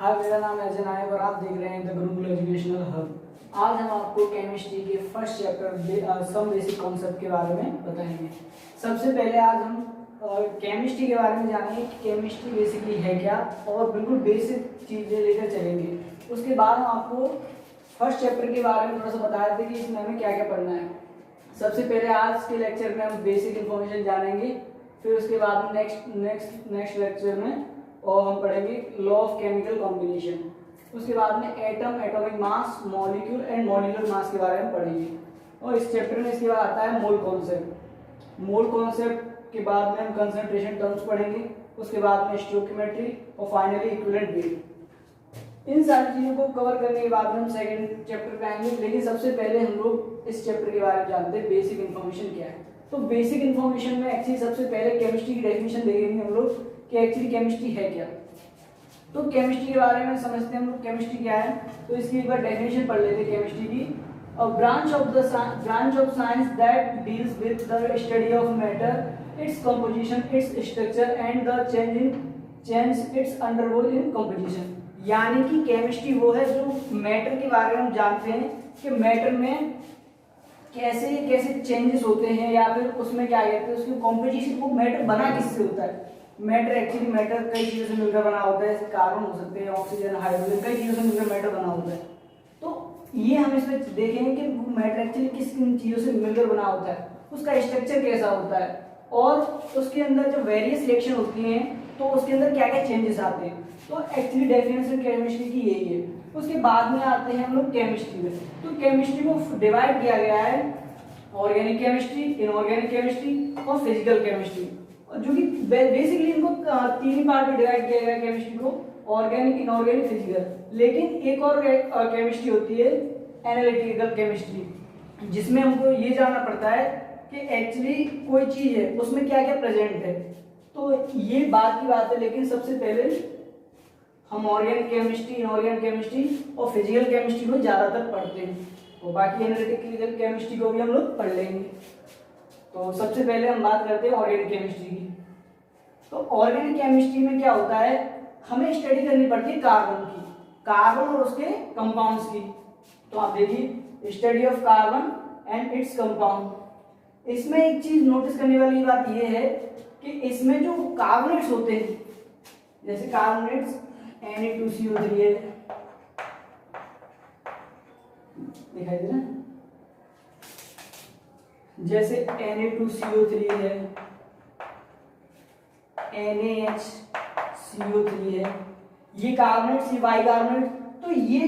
हाय, मेरा नाम है अजय नायक और आप देख रहे हैं द गुरुकुल एजुकेशनल हब। आज हम आपको केमिस्ट्री के first chapter some basic concept के बारे में बताएंगे। सबसे पहले आज हम केमिस्ट्री के बारे में जानेंगे कि केमिस्ट्री बेसिकली है क्या, और बिल्कुल बेसिक चीज़ें लेकर चलेंगे। उसके बाद हम आपको फर्स्ट चैप्टर के बारे में थोड़ा सा बता देते कि इसमें हमें क्या क्या पढ़ना है। सबसे पहले आज के लेक्चर में हम बेसिक इन्फॉर्मेशन जानेंगे, फिर उसके बाद में नेक्स्ट लेक्चर में और हम पढ़ेंगे लॉ ऑफ केमिकल कॉम्बिनेशन। उसके बाद में atom, atomic mass, molecule and molecular mass के बारे में पढ़ेंगे। और इस चैप्टर में इसके बाद आता है मोल कॉन्सेप्ट। मोल कॉन्सेप्ट के बाद में हम कंसंट्रेशन टर्म्स पढ़ेंगे, उसके बाद में स्टोइकियोमेट्री और फाइनली इक्विवेलेंट वेट। इन सारी चीज़ों को कवर करने के बाद में हम सेकंड चैप्टर पे आएंगे। लेकिन सबसे पहले हम लोग इस चैप्टर के बारे में जानते हैं बेसिक इन्फॉर्मेशन क्या है। तो बेसिक इन्फॉर्मेशन में एक्चुअली सबसे पहले केमिस्ट्री की डेफिनेशन देखेंगे हम लोग कि एक्चुअली केमिस्ट्री है क्या। तो केमिस्ट्री के बारे में समझते हैं हम लोग केमिस्ट्री क्या है। तो इसकी एक बार डेफिनेशन पढ़ लेते हैं केमिस्ट्री की। A branch of science that deals with the study of matter, its composition, its structure and the change its undergo in composition। यानी कि केमिस्ट्री वो है जो मैटर के बारे में हम जानते हैं कि मैटर में कैसे कैसे चेंजेस होते हैं, या फिर उसमें क्या कहते हैं उसकी कॉम्पोजिशन, वो मैटर बना किससे होता है। मैटर एक्चुअली मैटर कई चीज़ों से मिलकर बना होता है, कार्बन हो सकते हैं, ऑक्सीजन, हाइड्रोजन, कई चीज़ों से मिलकर मैटर बना होता है। तो ये हम इसमें देखेंगे कि मैटर एक्चुअली किस किन चीज़ों से मिलकर बना होता है, उसका स्ट्रक्चर कैसा होता है, और उसके अंदर जो वेरियस रिएक्शन होती हैं तो उसके अंदर क्या क्या चेंजेस आते हैं। तो एक्चुअली डेफिनेशन केमिस्ट्री की यही है। उसके बाद में आते हैं हम लोग केमिस्ट्री में। तो केमिस्ट्री को डिवाइड किया गया है ऑर्गेनिक केमिस्ट्री, इनऑर्गेनिक केमिस्ट्री और फिजिकल केमिस्ट्री, जो कि बेसिकली इनको तीन ही पार्ट में डिवाइड किया गया है केमिस्ट्री को, ऑर्गेनिक, इनऑर्गेनिक, फिजिकल। लेकिन एक और केमिस्ट्री होती है एनालिटिकल केमिस्ट्री, जिसमें हमको ये जानना पड़ता है कि एक्चुअली कोई चीज है उसमें क्या क्या प्रेजेंट है। तो ये बात की बात है। लेकिन सबसे पहले हम ऑर्गेनिक केमिस्ट्री, इनऑर्गेनिक केमिस्ट्री और फिजिकल केमिस्ट्री को ज्यादातर पढ़ते हैं, और बाकी एनालिटिकल केमिस्ट्री को भी हम लोग पढ़ लेंगे। तो सबसे पहले हम बात करते हैं ऑर्गेनिक केमिस्ट्री की। तो ऑर्गेनिक केमिस्ट्री में क्या होता है, हमें स्टडी करनी पड़ती है कार्बन की, कार्बन और उसके कंपाउंड्स की। तो आप देखिए study of carbon and its compound. इसमें एक चीज नोटिस करने वाली बात यह है कि इसमें जो कार्बोनेट्स होते हैं, जैसे कार्बोनेट्स Na2CO3 है, दिखाई दे रहा है, जैसे Na2CO3 है, NaHCO3 है, ये कार्बोनेट्स, ये बाइकार्बोनेट। तो ये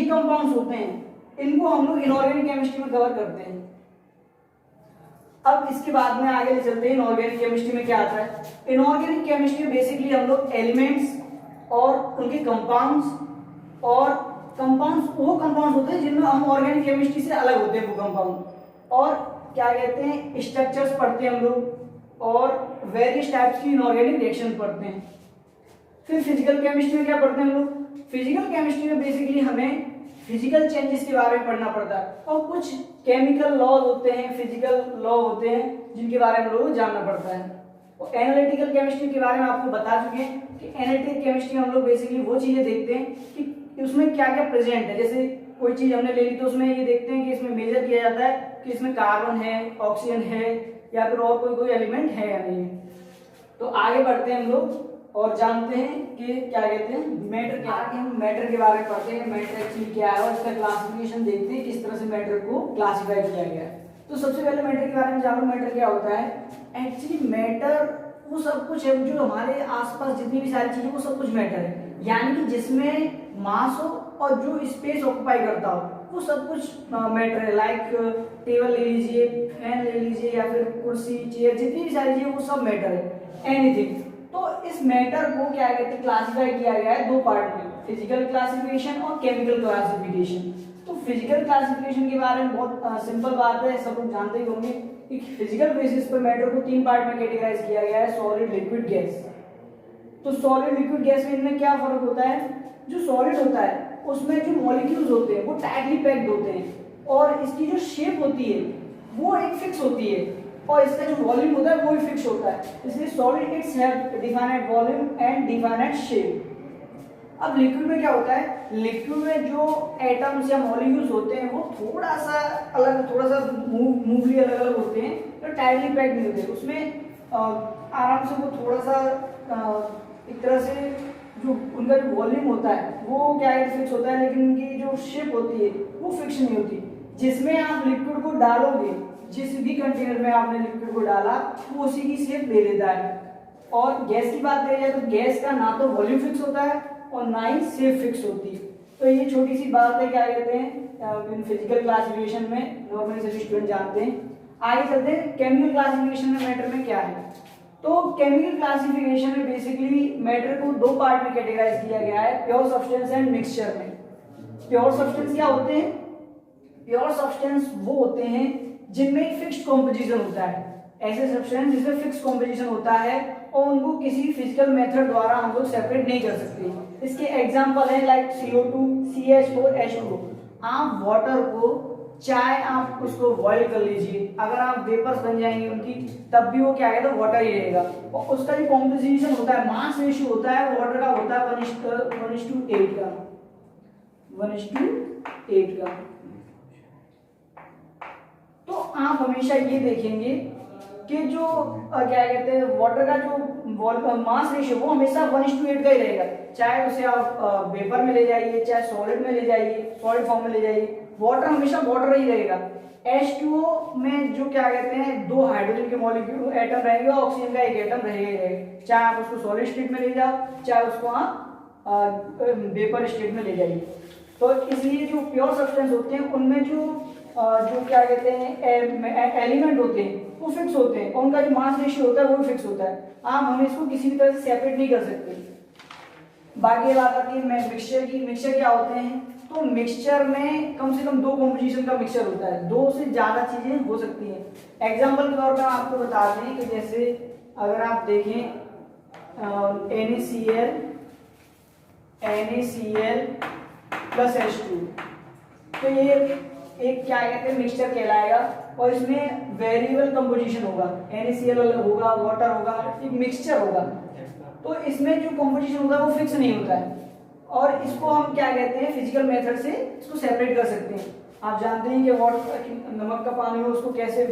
कंपाउंड्स होते हैं, इनको हम लोग इनऑर्गेनिक केमिस्ट्री में कवर करते हैं। अब इसके बाद में आगे ले चलते हैं इनऑर्गेनिक केमिस्ट्री में क्या आता है। इनऑर्गेनिक केमिस्ट्री में बेसिकली हम लोग एलिमेंट्स और उनके कंपाउंड्स, और कंपाउंड्स वो कंपाउंड्स होते हैं जिनमें हम ऑर्गेनिक केमिस्ट्री से अलग होते हैं वो कंपाउंड, और क्या कहते हैं स्ट्रक्चर्स पढ़ते हैं हम लोग, और वेरियस टाइप्स की इनऑर्गेनिक रिएक्शन पढ़ते हैं। फिर फिजिकल केमिस्ट्री में क्या पढ़ते हैं हम लोग। फिजिकल केमिस्ट्री में बेसिकली हमें फिजिकल चेंजेस के बारे में पढ़ना पड़ता है, और कुछ केमिकल लॉज होते हैं, फिजिकल लॉ होते हैं, जिनके बारे में हम लोगों को जानना पड़ता है। और एनालिटिकल केमिस्ट्री के बारे में आपको बता चुके हैं कि एनालिटिकल केमिस्ट्री में हम लोग बेसिकली वो चीजें देखते हैं कि उसमें क्या क्या प्रेजेंट है। जैसे कोई चीज हमने ले ली तो उसमें ये देखते हैं कि इसमें मेजर किया जाता है कि इसमें कार्बन है, ऑक्सीजन है, या फिर और कोई एलिमेंट है या नहीं। तो आगे बढ़ते हैं हम लोग और जानते हैं कि क्या कहते हैं मैटर क्या है। हम मैटर के बारे में पढ़ते हैं, मैटर एक्चुअली क्या है और इसका क्लासिफिकेशन देखते हैं किस तरह से मैटर को क्लासिफाई किया गया है। तो सबसे पहले मैटर के बारे में जानो। मैटर क्या होता है। एक्चुअली मैटर वो सब कुछ है जो हमारे आसपास जितनी भी सारी चीजें, वो सब कुछ मैटर है। यानी कि जिसमें मास हो और जो स्पेस ऑक्युपाई करता हो, वो सब कुछ मैटर है। लाइक टेबल ले लीजिए, फैन ले लीजिए, या फिर कुर्सी, चेयर, जितनी भी सारी चीजें वो सब मैटर है, एनीथिंग। तो इस मैटर को क्या कहते हैं क्लासिफाई किया गया है दो पार्ट में, फिजिकल क्लासिफिकेशन और केमिकल क्लासिफिकेशन। तो फिजिकल क्लासिफिकेशन के बारे में बहुत सिंपल बात है, सब लोग जानते ही होंगे कि फिजिकल बेसिस पर मैटर को तीन पार्ट में कैटेगराइज किया गया है, सॉलिड, लिक्विड, गैस। तो सॉलिड, लिक्विड, गैस में इनमें क्या फर्क होता है। जो सॉलिड होता है उसमें जो मॉलिक्यूल्स होते हैं वो टाइटली पैक्ड होते हैं, और इसकी जो शेप होती है वो एक फिक्स होती है, और इसका जो वॉल्यूम होता है वो भी फिक्स होता है। इसलिए solid it's have definite volume and definite shape. अब लिक्विड में क्या होता है, लिक्विड में जो एटम्स या मॉलिक्यूल्स होते हैं वो थोड़ा सा अलग, थोड़ा सा मूवली अलग अलग होते हैं, तो टाइटली पैक्ड नहीं होते, उसमें आराम से वो थोड़ा सा एक तरह से जो उनका जो वॉल्यूम होता है वो क्या है, फिक्स होता है, लेकिन उनकी जो शेप होती है वो फिक्स नहीं होती। जिसमें आप लिक्विड को डालोगे, जिस भी कंटेनर में आपने लिक्विड को डाला वो उसी की शेप ले लेता है। और गैस की बात करें तो गैस का ना तो वॉल्यूम फिक्स होता है और ना ही शेप फिक्स होती है। तो ये छोटी सी बात है, क्या कहते हैं, फिजिकल क्लासिफिकेशन में नॉर्मली सभी स्टूडेंट जानते हैं। आगे चलते हैं केमिकल क्लासिफिकेशन में मैटर में क्या है। तो केमिकल क्लासिफिकेशन में बेसिकली मैटर को दो पार्ट में कैटेगराइज किया गया है, प्योर सब्सटेंस एंड मिक्सचर में। प्योर सब्सटेंस क्या होते हैं, प्योर सब्सटेंस वो होते हैं जिनमें फिक्स्ड कॉम्पोजिशन होता है, ऐसे सब्सटेंस जिसमें फिक्स कॉम्पोजिशन होता है और उनको किसी फिजिकल मेथड द्वारा हम लोग सेपरेट नहीं कर सकते। इसके एग्जांपल है लाइक CO2, CH4, H2O। आप वाटर को चाहे आप उसको बॉईल कर लीजिए, अगर आप वेपर्स बन जाएंगे उनकी, तब भी वो क्या है, तो वाटर ही रहेगा। और उसका जो कॉम्पोजिशन होता है, मास रेशियो होता है, वाटर का होता है 1:8 का, 1:8 का। तो आप हमेशा ये देखेंगे कि जो क्या कहते हैं, वाटर का जो मास रेशियो वो हमेशा 1:8 का ही रहेगा, चाहे उसे आप वेपर में ले जाइए, चाहे सॉलिड में ले जाइए, सॉलिड फॉर्म में ले जाइए, वाटर हमेशा वाटर ही रहेगा। H2O में जो क्या कहते हैं, दो हाइड्रोजन के मॉलिक्यूल एटम रहेंगे और ऑक्सीजन का एक एटम रहेगा ही रहेगा, चाहे आप उसको सॉलिड स्टेट में ले जाओ, चाहे उसको आप वेपर स्टेट में ले जाइए। तो इसलिए जो प्योर सब्सटेंस होते हैं उनमें जो क्या कहते हैं एलिमेंट होते हैं वो फिक्स होते हैं और उनका जो मास रेशियो होता है वो भी फिक्स होता है। आप हमें इसको किसी भी तरह से सेपरेट नहीं कर सकते। बाकी बात आती है मिक्सचर की। मिक्सचर क्या होते हैं, तो मिक्सचर में कम से कम दो कॉम्पोजिशन का मिक्सचर होता है, दो से ज्यादा चीजें हो सकती हैं। एग्जांपल के तौर पर आपको बता दें कि जैसे अगर आप देखें NaCl प्लस H2, तो ये एक क्या कहते हैं मिक्सचर कहलाएगा और इसमें वेरिएबल कंपोजिशन होगा, NaCl अलग होगा, वाटर होगा, एक मिक्सचर होगा। तो इसमें जो कंपोजिशन होगा वो फिक्स नहीं होता है और इसको हम क्या कहते हैं, फिजिकल मेथड से इसको सेपरेट कर सकते हैं। आप जानते हैं कि वाटर, नमक का पानी हो उसको कैसे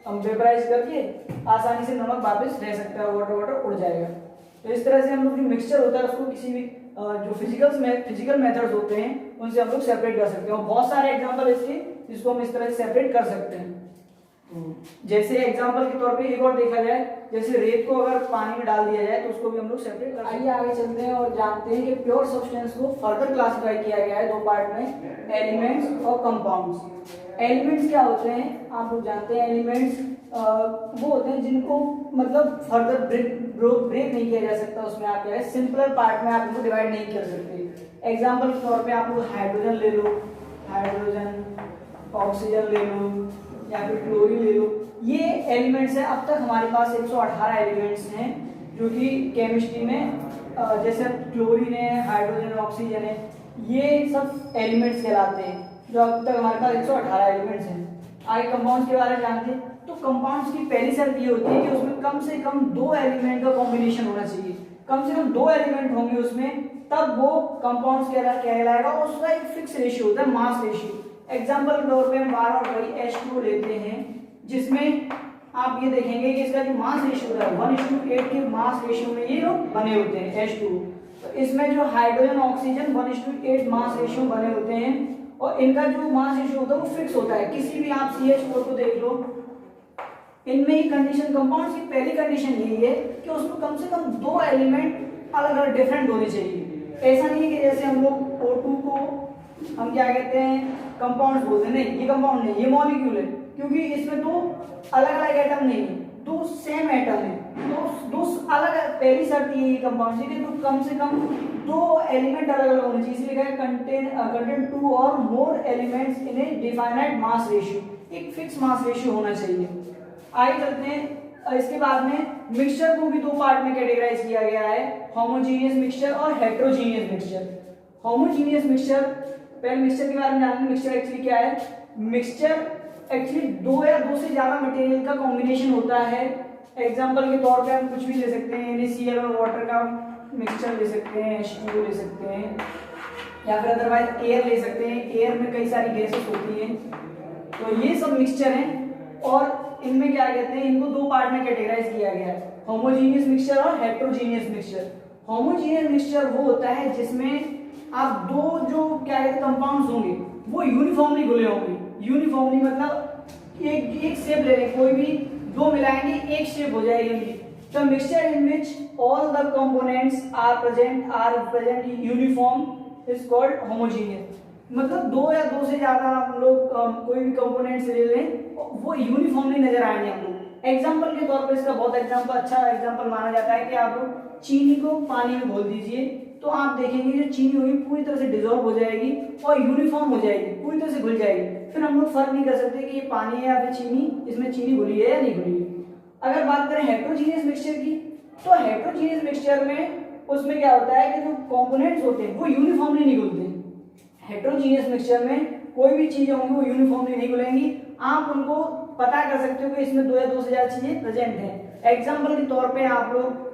हम वेपराइज करके आसानी से नमक वापस रह सकता है, वाटर उड़ जाएगा। तो इस तरह से हम लोग जो मिक्सचर होता है उसको किसी भी जो फिजिकल मेथड्स होते हैं उनसे हम लोग सेपरेट कर सकते हैं और बहुत सारे एग्जांपल इसके जिसको हम इस तरह से सेपरेट कर सकते हैं। जैसे एग्जांपल के तौर पे एक और देखा जाए, जैसे रेत को अगर पानी में डाल दिया जाए तो उसको भी हम लोग सेपरेट कर सकते हैं। आइए आगे चलते हैं और जानते हैं कि प्योर सब्सटेंस को फर्दर क्लासिफाई किया गया है दो पार्ट में, एलिमेंट्स और कंपाउंड्स। एलिमेंट्स क्या होते हैं आप लोग जानते हैं, एलिमेंट्स वो होते हैं जिनको मतलब फर्दर ब्रेक नहीं किया जा सकता, उसमें आप क्या है सिंपलर पार्ट में आप इनको डिवाइड नहीं कर सकते। एग्जांपल के तौर पे आप लोग हाइड्रोजन ले लो, हाइड्रोजन, ऑक्सीजन ले लो या फिर क्लोरीन ले लो, ये एलिमेंट्स हैं। अब तक हमारे पास 118 एलिमेंट्स हैं जो कि केमिस्ट्री में जैसे क्लोरीन है, हाइड्रोजन, ऑक्सीजन है, ये सब एलिमेंट्स कहलाते हैं जो अब तक हमारे पास 118 एलिमेंट्स हैं। आगे कंपाउंड्स के बारे में जानते हैं, तो कंपाउंड्स की पहली शर्त ये होती है कि उसमें कम से कम दो एलिमेंट का कॉम्बिनेशन होना चाहिए, कम से कम दो एलिमेंट होंगे उसमें, तब वो कंपाउंड्स कहलाएगा और उसका एक फिक्स रेशियो होता है, मास रेशियो। एग्जांपल के तौर पे हम बार-बार वही H2O लेते हैं जिसमें आप ये देखेंगे कि इसका जो मास रेशियो होता है 1:8 के मास रेशियो में ये लोग बने होते हैं H2O। तो इसमें जो हाइड्रोजन, ऑक्सीजन 1:8 मास रेशियो बने होते हैं और इनका जो मास रेशियो होता है वो फिक्स होता है। किसी भी आप CH4 को देख लो, इनमें ही कंडीशन, कंपाउंड्स की पहली कंडीशन यही है कि उसमें कम से कम दो एलिमेंट अलग अलग डिफरेंट होने चाहिए। ऐसा नहीं है कि जैसे हम लोग O2 को हम क्या कहते हैं कंपाउंड्स बोलते हैं, नहीं ये कंपाउंड नहीं, ये मॉलिक्यूल है, क्योंकि इसमें दो अलग अलग एटम नहीं है, दो सेम एटम है, तो दो अलग, पहली शर्त ये कंपाउंड की तो कम से कम दो एलिमेंट अलग अलग होने चाहिए, इसलिए लिखा है कंटेन टू और more elements in A definite mass ratio, एक फिक्स मास रेशियो होना चाहिए। आगे चलते हैं, इसके बाद में मिक्सचर को भी दो पार्ट में कैटेगराइज किया गया है, होमोजेनियस मिक्सचर और हेटेरोजेनियस मिक्सचर। होमोजेनियस मिक्सचर, पहले मिक्सचर के बारे में जानते हैं। मिक्सचर एक्चुअली क्या है, मिक्सचर एक्चुअली दो या दो से ज्यादा मटेरियल का कॉम्बिनेशन होता है। एग्जांपल के तौर पे हम कुछ भी ले सकते हैं, NaCl और वाटर का मिक्सचर ले सकते हैं, H2O ले सकते हैं, या फिर अदरवाइज एयर ले सकते हैं। एयर में कई सारी गैसेस होती हैं। तो ये सब मिक्सचर हैं और इनमें क्या कहते हैं, इनको दो पार्ट में कैटेगराइज किया गया है, होमोजीनियस मिक्सचर और हेट्रोजीनियस मिक्सचर। होमोजीनियस मिक्सचर वो होता है जिसमें आप दो जो क्या कहते हैं कंपाउंड्स होंगे वो यूनिफॉर्मली घुले होंगे। यूनिफॉर्मली मतलब एक शेप ले लें, कोई भी दो मिलाएंगे एक शेप हो जाएगी। तो mixture in which all the components are present uniform is called homogeneous. मतलब दो या दो से ज्यादा हम लोग कोई भी कंपोनेंट्स ले लें वो यूनिफॉर्मली नजर आएंगे हम लोग। एग्जांपल के तौर पर इसका बहुत अच्छा एग्जांपल माना जाता है कि आप लोग चीनी को पानी में घोल दीजिए तो आप देखेंगे जो चीनी होगी पूरी तरह से डिसॉल्व हो जाएगी और यूनिफॉर्म हो जाएगी, पूरी तरह से घुल जाएगी। फिर हम लोग फर्क नहीं कर सकते कि ये पानी है या फिर चीनी, इसमें चीनी घुली है या नहीं घुली है। अगर बात करें हेट्रोजीनियस मिक्सचर की, तो हेट्रोजीनियस मिक्सचर में उसमें क्या होता है कि जो कंपोनेंट्स होते हैं वो यूनिफॉर्मली नहीं घुलते। हेट्रोजीनियस मिक्सचर में कोई भी चीजें होंगी वो यूनिफॉर्मली नहीं घुलेंगी। आप उनको पता कर सकते हो कि इसमें दो या दो से ज्यादा चीजें प्रेजेंट हैं। एग्जाम्पल के तौर पे आप लोग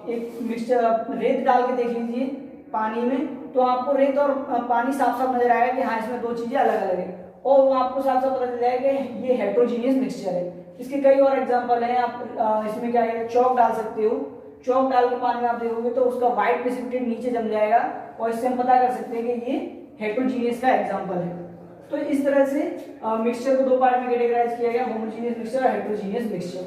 एक मिक्सचर रेत डाल के देख लीजिए पानी में, तो आपको रेत और पानी साफ साफ नजर आएगा कि हाँ इसमें दो चीजें अलग अलग है, और वो आपको साफ साफ पता चल जाएगा कि ये हेट्रोजीनियस मिक्सचर है। इसके कई और एग्जांपल हैं। आप इसमें क्या है, चौक डाल सकते हो, चौक डाल के पानी में आप देखोगे तो उसका व्हाइट प्रेसिपिटेट नीचे जम जाएगा, और इससे हम पता कर सकते हैं कि ये हेट्रोजीनियस का एग्जांपल है। तो इस तरह से मिक्सचर को दो पार्ट में कैटेगराइज किया गया, होमोजीनियस मिक्सचर और हेट्रोजीनियस मिक्सचर।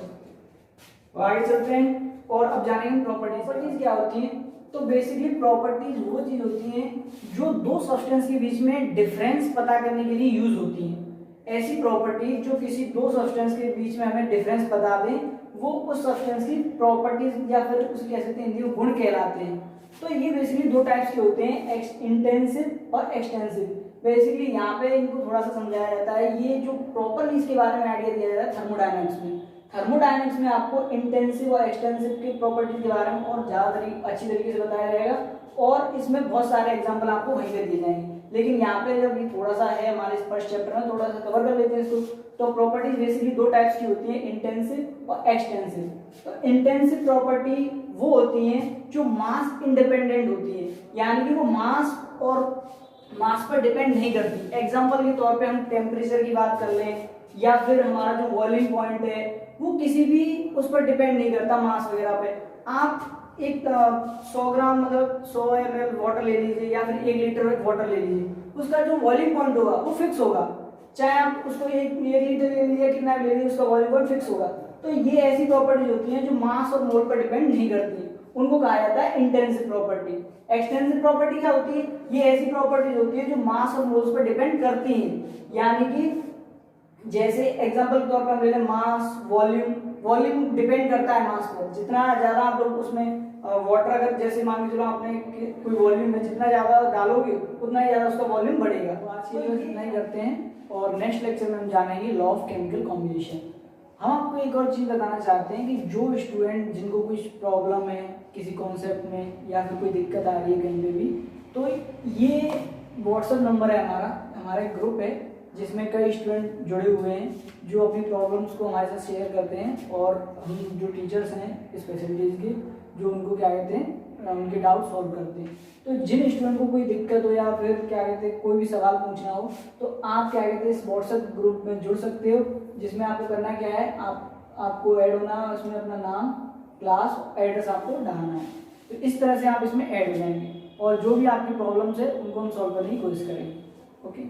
तो आगे चलते हैं और अब जानेंगे प्रॉपर्टीज क्या होती हैं। तो बेसिकली प्रॉपर्टीज वो चीज होती हैं जो दो सब्सटेंस के बीच में डिफरेंस पता करने के लिए यूज होती हैं। ऐसी प्रॉपर्टीज जो किसी दो सब्सटेंस के बीच में हमें डिफरेंस बता दें वो उस सब्सटेंस की प्रॉपर्टीज या फिर उसे कह सकते हैं गुण कहलाते हैं। तो ये बेसिकली दो टाइप्स के होते हैं, इंटेंसिव और एक्सटेंसिव। बेसिकली यहाँ पे इनको थोड़ा सा समझाया जाता है। ये जो प्रॉपर्टीज के बारे में आइडिया दिया जाता है थर्मोडायनेमिक्स में। थर्मोडायनेमिक्स में आपको इंटेंसिव और एक्सटेंसिव की प्रॉपर्टीज के बारे में और ज्यादा अच्छी तरीके से बताया जाएगा, और इसमें बहुत सारे एग्जांपल आपको वहीं पे दिए जाएंगे। लेकिन यहाँ पे जब ये थोड़ा सा है हमारे फर्स्ट चैप्टर में, थोड़ा सा कवर कर लेते हैं इसको। तो प्रॉपर्टीज बेसिकली दो टाइप्स की होती है, इंटेंसिव और एक्सटेंसिव। तो इंटेंसिव प्रॉपर्टी वो होती हैं जो मास इंडिपेंडेंट होती है, यानी कि वो मास पर डिपेंड नहीं करती। एग्जाम्पल के तौर पे हम टेम्परेचर की बात कर लें, या फिर हमारा जो बॉइलिंग पॉइंट है वो किसी भी उस पर डिपेंड नहीं करता मास वगैरह पे। आप एक 100 ग्राम मतलब 100 ml वाटर ले लीजिए या फिर 1 लीटर वाटर ले लीजिए, उसका जो बॉइलिंग पॉइंट होगा वो फिक्स होगा। चाहे आप उसको एक लीटर ले लीजिए कितना ले लीजिए, उसका बॉइलिंग पॉइंट फिक्स होगा। तो ये ऐसी प्रॉपर्टीज होती हैं जो मास और मोल पर डिपेंड नहीं करती, उनको कहा जाता है इंटेंसिव प्रॉपर्टी। एक्सटेंसिव प्रॉपर्टी क्या होती है, ये ऐसी प्रॉपर्टीज होती है जो मास और मोल्स पर डिपेंड करती हैं। यानी कि जैसे एग्जांपल के तौर पर हम ले लें मास, वॉल्यूम डिपेंड करता है मास पर। जितना ज्यादा आप लोग उसमें वाटर अगर जैसे मान के चलो आपने कोई वॉल्यूम में जितना ज्यादा डालोगे उतना ही ज्यादा उसका वॉल्यूम बढ़ेगा। तो आज के लिए इतना ही करते हैं, और नेक्स्ट लेक्चर में हम जानेंगे लॉ ऑफ केमिकल कॉम्बिनेशन। हम आपको एक और चीज बताना चाहते हैं कि जो स्टूडेंट जिनको कुछ प्रॉब्लम है किसी कॉन्सेप्ट में या फिर कोई दिक्कत आ रही है कहीं पे भी, तो ये व्हाट्सएप नंबर है हमारा एक ग्रुप है जिसमें कई स्टूडेंट जुड़े हुए हैं जो अपनी प्रॉब्लम्स को हमारे साथ शेयर करते हैं, और हम जो टीचर्स हैं स्पेशलिटीज़ के जो उनको क्या कहते हैं उनके डाउट सॉल्व करते हैं। तो जिन स्टूडेंट को कोई दिक्कत हो या फिर क्या कहते हैं कोई भी सवाल पूछना हो तो आप क्या कहते हैं इस व्हाट्सएप ग्रुप में जुड़ सकते हो, जिसमें आपको करना क्या है, आपको ऐड होना है, उसमें अपना नाम, क्लास, एड्रेस आपको डालना है। तो इस तरह से आप इसमें ऐड हो जाएंगे और जो भी आपकी प्रॉब्लम्स है उनको हम सॉल्व करने की कोशिश करेंगे। ओके।